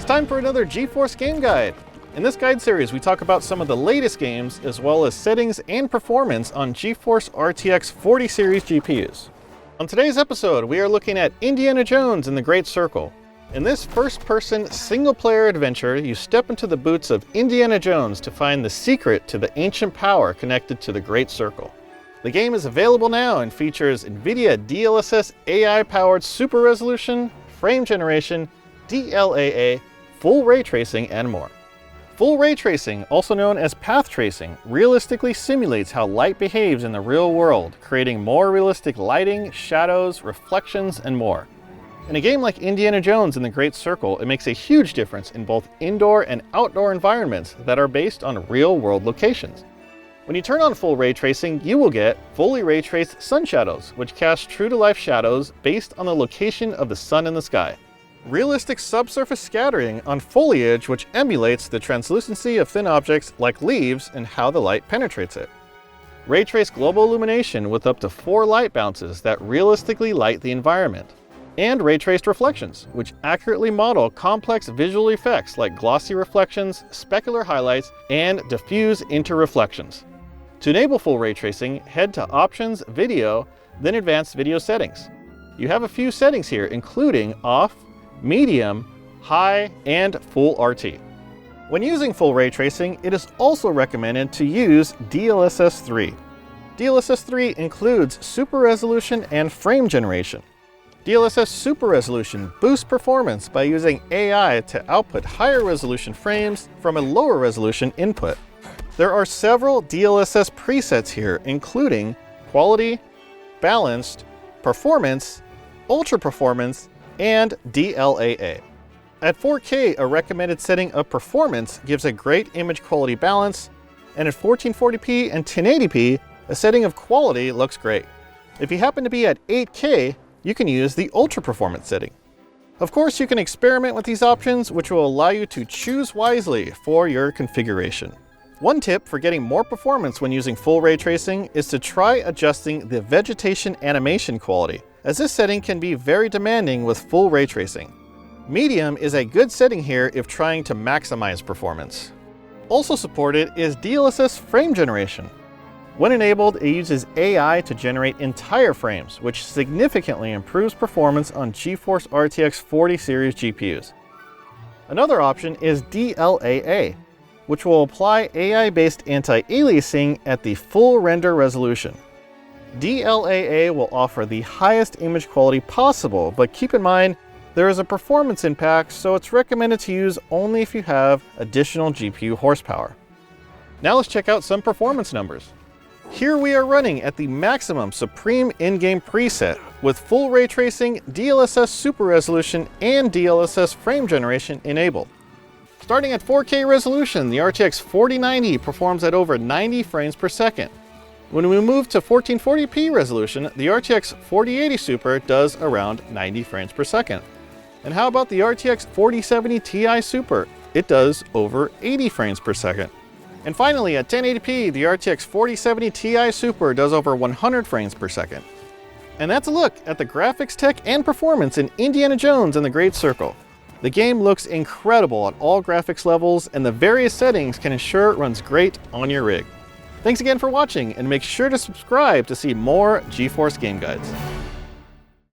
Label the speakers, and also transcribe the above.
Speaker 1: It's time for another GeForce Game Guide. In this guide series, we talk about some of the latest games, as well as settings and performance on GeForce RTX 40 series GPUs. On today's episode, we are looking at Indiana Jones and the Great Circle. In this first-person, single-player adventure, you step into the boots of Indiana Jones to find the secret to the ancient power connected to the Great Circle. The game is available now and features NVIDIA DLSS AI-powered super resolution, frame generation, DLAA, full ray tracing, and more. Full ray tracing, also known as path tracing, realistically simulates how light behaves in the real world, creating more realistic lighting, shadows, reflections, and more. In a game like Indiana Jones and the Great Circle, it makes a huge difference in both indoor and outdoor environments that are based on real-world locations. When you turn on full ray tracing, you will get fully ray traced sun shadows, which cast true-to-life shadows based on the location of the sun in the sky. Realistic subsurface scattering on foliage, which emulates the translucency of thin objects like leaves and how the light penetrates it. Ray traced global illumination with up to 4 light bounces that realistically light the environment. And ray traced reflections, which accurately model complex visual effects like glossy reflections, specular highlights, and diffuse interreflections. To enable full ray tracing, head to Options, Video, then Advanced Video Settings. You have a few settings here, including Off, Medium, High, and Full RT. When using full ray tracing, it is also recommended to use DLSS 3. DLSS 3 includes super resolution and frame generation. DLSS Super Resolution boosts performance by using AI to output higher resolution frames from a lower resolution input. There are several DLSS presets here, including Quality, Balanced, Performance, Ultra Performance, and DLAA. At 4K, a recommended setting of performance gives a great image quality balance, and at 1440p and 1080p, a setting of quality looks great. If you happen to be at 8K, you can use the Ultra Performance setting. Of course, you can experiment with these options, which will allow you to choose wisely for your configuration. One tip for getting more performance when using full ray tracing is to try adjusting the vegetation animation quality, as this setting can be very demanding with full ray tracing. Medium is a good setting here if trying to maximize performance. Also supported is DLSS frame generation. When enabled, it uses AI to generate entire frames, which significantly improves performance on GeForce RTX 40 series GPUs. Another option is DLAA, which will apply AI-based anti-aliasing at the full render resolution. DLAA will offer the highest image quality possible, but keep in mind there is a performance impact, so it's recommended to use only if you have additional GPU horsepower. Now let's check out some performance numbers. Here we are running at the maximum Supreme in-game preset with full ray tracing, DLSS Super Resolution, and DLSS frame generation enabled. Starting at 4K resolution, the RTX 4090 performs at over 90 frames per second. When we move to 1440p resolution, the RTX 4080 Super does around 90 frames per second. And how about the RTX 4070 Ti Super? It does over 80 frames per second. And finally, at 1080p, the RTX 4070 Ti Super does over 100 frames per second. And that's a look at the graphics, tech, and performance in Indiana Jones and the Great Circle. The game looks incredible at all graphics levels, and the various settings can ensure it runs great on your rig. Thanks again for watching, and make sure to subscribe to see more GeForce Game Guides.